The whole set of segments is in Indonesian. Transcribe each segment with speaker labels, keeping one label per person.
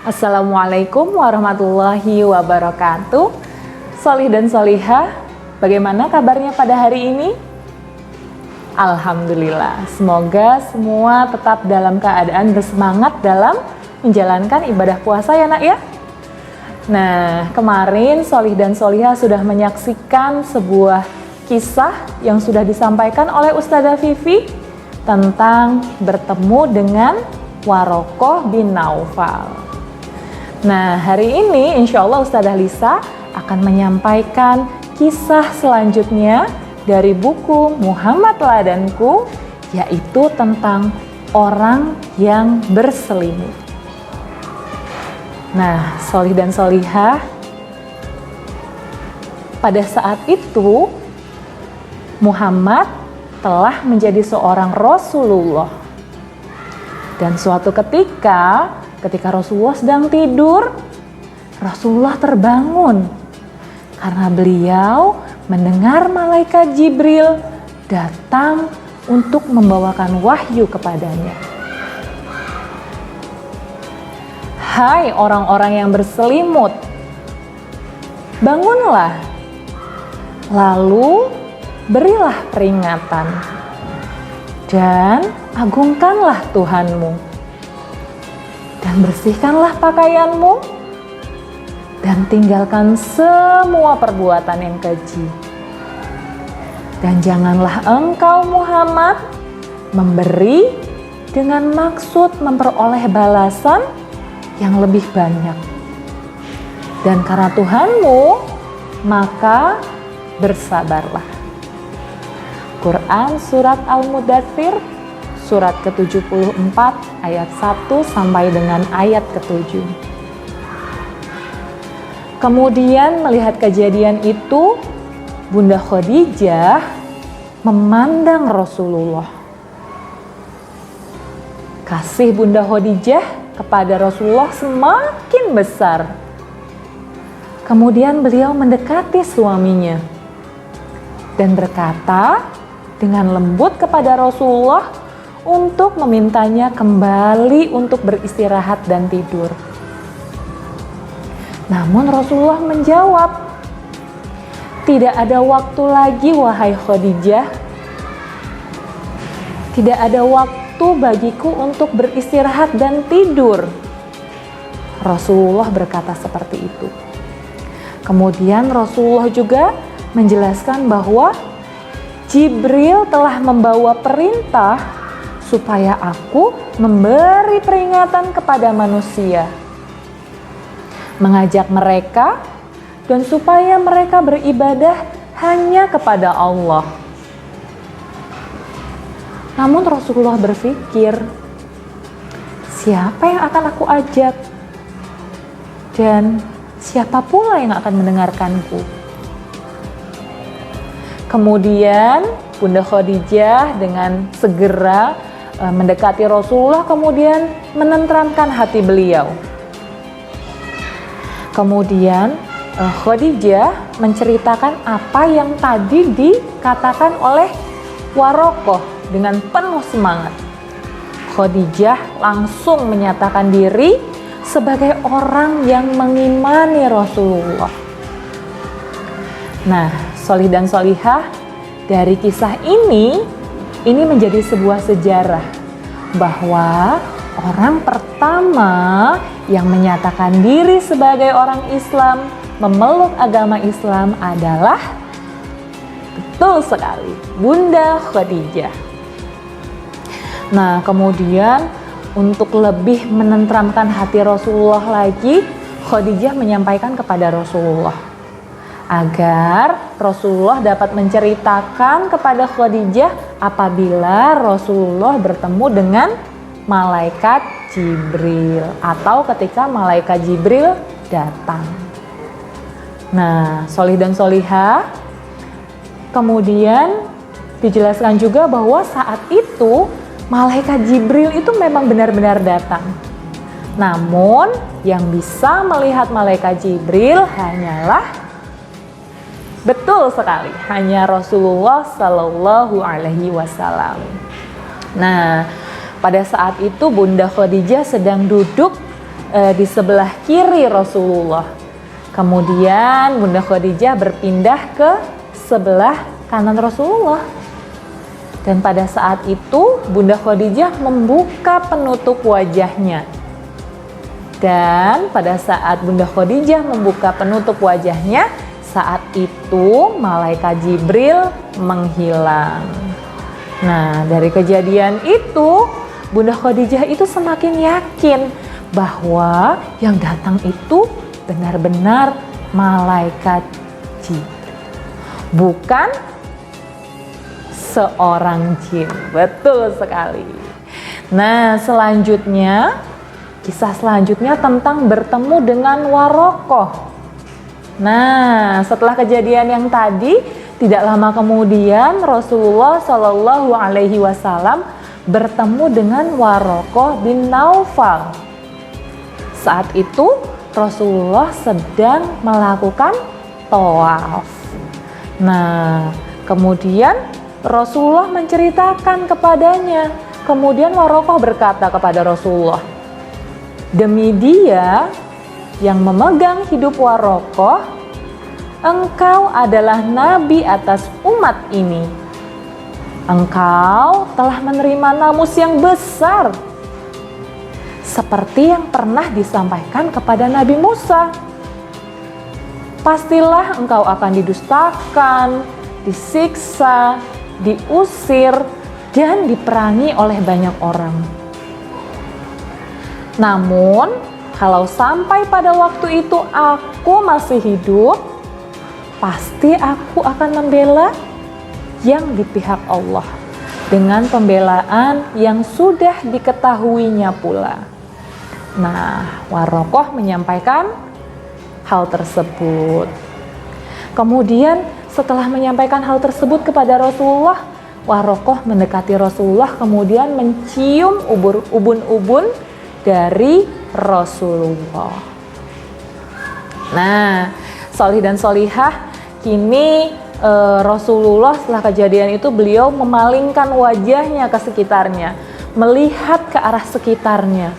Speaker 1: Assalamualaikum warahmatullahi wabarakatuh. Solih dan solihah, bagaimana kabarnya pada hari ini? Alhamdulillah, semoga semua tetap dalam keadaan bersemangat dalam menjalankan ibadah puasa ya nak ya. Nah, kemarin Solih dan Solihah sudah menyaksikan sebuah kisah yang sudah disampaikan oleh Ustazah Vivi tentang bertemu dengan Warokoh bin Naufal. Nah, hari ini insya Allah Ustazah Lisa akan menyampaikan kisah selanjutnya dari buku Muhammad Ladanku, yaitu tentang orang yang berselimut. Nah, Solih dan Solihah, pada saat itu Muhammad telah menjadi seorang Rasulullah. Dan suatu ketika Rasulullah sedang tidur, Rasulullah terbangun karena beliau mendengar malaikat Jibril datang untuk membawakan wahyu kepadanya. Hai orang-orang yang berselimut, bangunlah, lalu berilah peringatan dan agungkanlah Tuhanmu. Dan bersihkanlah pakaianmu dan tinggalkan semua perbuatan yang keji. Dan janganlah engkau Muhammad memberi dengan maksud memperoleh balasan yang lebih banyak. Dan karena Tuhanmu, maka bersabarlah. Quran Surat Al-Mudaththir Surat ke-74 ayat 1 sampai dengan ayat ke-7. Kemudian melihat kejadian itu, Bunda Khadijah memandang Rasulullah. Kasih Bunda Khadijah kepada Rasulullah semakin besar. Kemudian beliau mendekati suaminya dan berkata dengan lembut kepada Rasulullah untuk memintanya kembali untuk beristirahat dan tidur. Namun Rasulullah menjawab, "Tidak ada waktu lagi wahai Khadijah. Tidak ada waktu bagiku untuk beristirahat dan tidur." Rasulullah berkata seperti itu. Kemudian Rasulullah juga menjelaskan bahwa Jibril telah membawa perintah supaya aku memberi peringatan kepada manusia, mengajak mereka dan supaya mereka beribadah hanya kepada Allah. Namun Rasulullah berpikir, siapa yang akan aku ajak? Dan siapa pula yang akan mendengarkanku? Kemudian Bunda Khadijah dengan segera mendekati Rasulullah, kemudian menenteramkan hati beliau. Kemudian Khadijah menceritakan apa yang tadi dikatakan oleh Warokoh dengan penuh semangat. Khadijah langsung menyatakan diri sebagai orang yang mengimani Rasulullah. Nah, Solih dan Solihah, dari kisah ini menjadi sebuah sejarah bahwa orang pertama yang menyatakan diri sebagai orang Islam, memeluk agama Islam adalah, betul sekali, Bunda Khadijah. Nah, kemudian untuk lebih menenteramkan hati Rasulullah lagi, Khadijah menyampaikan kepada Rasulullah agar Rasulullah dapat menceritakan kepada Khadijah apabila Rasulullah bertemu dengan malaikat Jibril atau ketika malaikat Jibril datang. Nah, Solih dan Solihah, kemudian dijelaskan juga bahwa saat itu malaikat Jibril itu memang benar-benar datang. Namun yang bisa melihat malaikat Jibril hanyalah, betul sekali, hanya Rasulullah Shallallahu Alaihi Wasallam. Nah, pada saat itu Bunda Khadijah sedang duduk di sebelah kiri Rasulullah. Kemudian Bunda Khadijah berpindah ke sebelah kanan Rasulullah. Dan pada saat itu Bunda Khadijah membuka penutup wajahnya. Dan pada saat Bunda Khadijah membuka penutup wajahnya, saat itu malaikat Jibril menghilang. Nah, dari kejadian itu Bunda Khadijah itu semakin yakin bahwa yang datang itu benar-benar malaikat Jibril, bukan seorang jin. Betul sekali. Nah, kisah selanjutnya tentang bertemu dengan Warokoh. Nah, setelah kejadian yang tadi, tidak lama kemudian Rasulullah Shallallahu Alaihi Wasallam bertemu dengan Warokoh bin Naufal. Saat itu Rasulullah sedang melakukan tawaf. Nah, kemudian Rasulullah menceritakan kepadanya. Kemudian Warokoh berkata kepada Rasulullah, "Demi dia yang memegang hidup Warokoh, engkau adalah nabi atas umat ini. Engkau telah menerima namus yang besar, seperti yang pernah disampaikan kepada Nabi Musa. Pastilah engkau akan didustakan, disiksa, diusir, dan diperangi oleh banyak orang. Namun, kalau sampai pada waktu itu aku masih hidup, pasti aku akan membela yang di pihak Allah dengan pembelaan yang sudah diketahuinya pula." Nah, Warokoh menyampaikan hal tersebut. Kemudian setelah menyampaikan hal tersebut kepada Rasulullah, Warokoh mendekati Rasulullah kemudian mencium ubun-ubun dari Rasulullah. Nah, Sholih dan Sholihah, kini Rasulullah setelah kejadian itu beliau memalingkan wajahnya ke sekitarnya, melihat ke arah sekitarnya,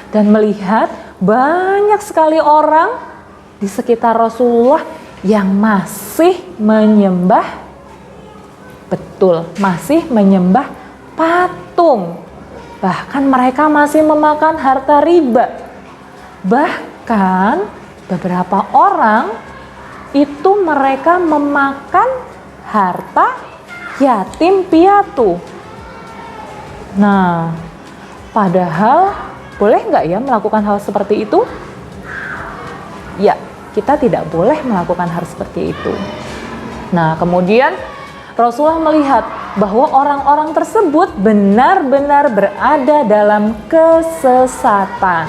Speaker 1: dan melihat banyak sekali orang di sekitar Rasulullah yang masih menyembah, masih menyembah patung. Bahkan mereka masih memakan harta riba. Bahkan beberapa orang itu mereka memakan harta yatim piatu. Nah, padahal boleh nggak ya melakukan hal seperti itu? Ya, kita tidak boleh melakukan hal seperti itu. Nah, kemudian Rasulullah melihat bahwa orang-orang tersebut benar-benar berada dalam kesesatan.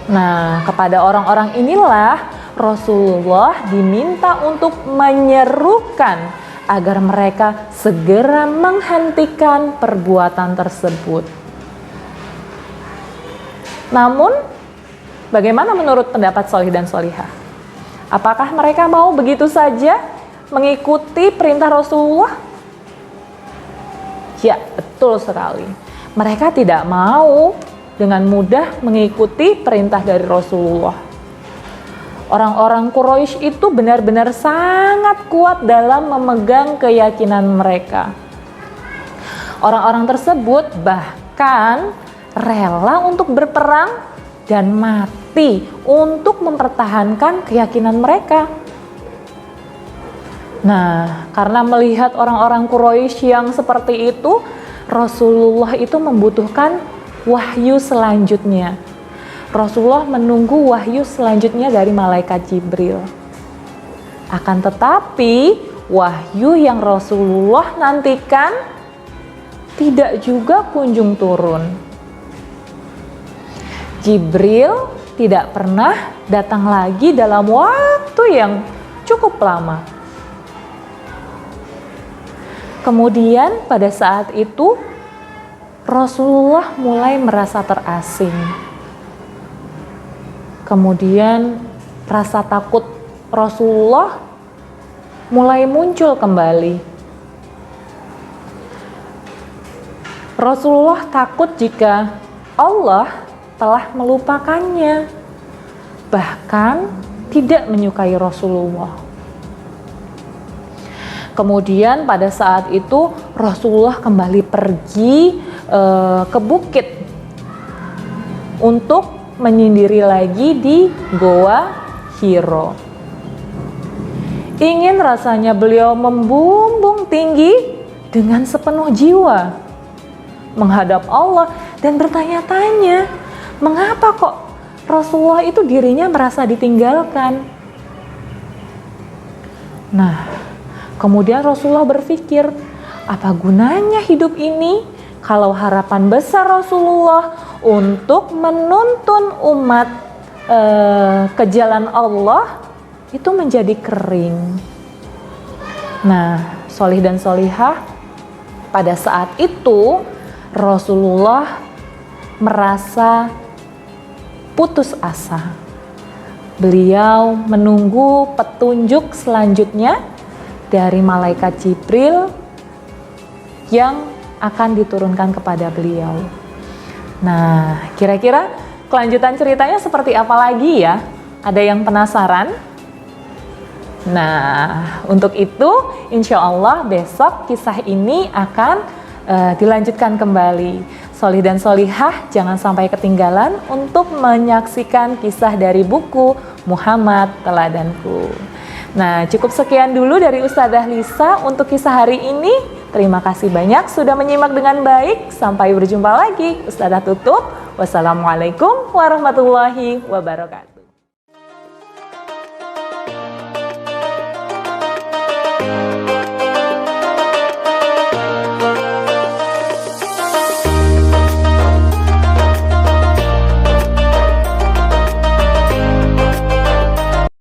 Speaker 1: Nah, kepada orang-orang inilah Rasulullah diminta untuk menyerukan agar mereka segera menghentikan perbuatan tersebut. Namun, bagaimana menurut pendapat Sholih dan Sholihah? Apakah mereka mau begitu saja mengikuti perintah Rasulullah? Ya, betul sekali. Mereka tidak mau dengan mudah mengikuti perintah dari Rasulullah. Orang-orang Quraisy itu benar-benar sangat kuat dalam memegang keyakinan mereka. Orang-orang tersebut bahkan rela untuk berperang dan mati untuk mempertahankan keyakinan mereka. Nah, karena melihat orang-orang Quraisy yang seperti itu, Rasulullah itu membutuhkan wahyu selanjutnya. Rasulullah menunggu wahyu selanjutnya dari malaikat Jibril. Akan tetapi, wahyu yang Rasulullah nantikan tidak juga kunjung turun. Jibril tidak pernah datang lagi dalam waktu yang cukup lama. Kemudian pada saat itu Rasulullah mulai merasa terasing. Kemudian rasa takut Rasulullah mulai muncul kembali. Rasulullah takut jika Allah telah melupakannya, bahkan tidak menyukai Rasulullah. Kemudian pada saat itu Rasulullah kembali pergi ke bukit untuk menyendiri lagi di Goa Hiro. Ingin rasanya beliau membumbung tinggi dengan sepenuh jiwa menghadap Allah dan bertanya-tanya, mengapa kok Rasulullah itu dirinya merasa ditinggalkan? Nah, kemudian Rasulullah berpikir, apa gunanya hidup ini kalau harapan besar Rasulullah untuk menuntun umat ke jalan Allah itu menjadi kering. Nah, Sholih dan Sholihah, pada saat itu Rasulullah merasa putus asa. Beliau menunggu petunjuk selanjutnya dari malaikat Jibril yang akan diturunkan kepada beliau. Nah, kira-kira kelanjutan ceritanya seperti apa lagi ya? Ada yang penasaran? Nah, untuk itu insya Allah besok kisah ini akan dilanjutkan kembali. Sholih dan Sholihah jangan sampai ketinggalan untuk menyaksikan kisah dari buku Muhammad Teladanku. Nah, cukup sekian dulu dari Ustadzah Lisa untuk kisah hari ini. Terima kasih banyak sudah menyimak dengan baik. Sampai berjumpa lagi. Ustadzah tutup. Wassalamualaikum warahmatullahi wabarakatuh.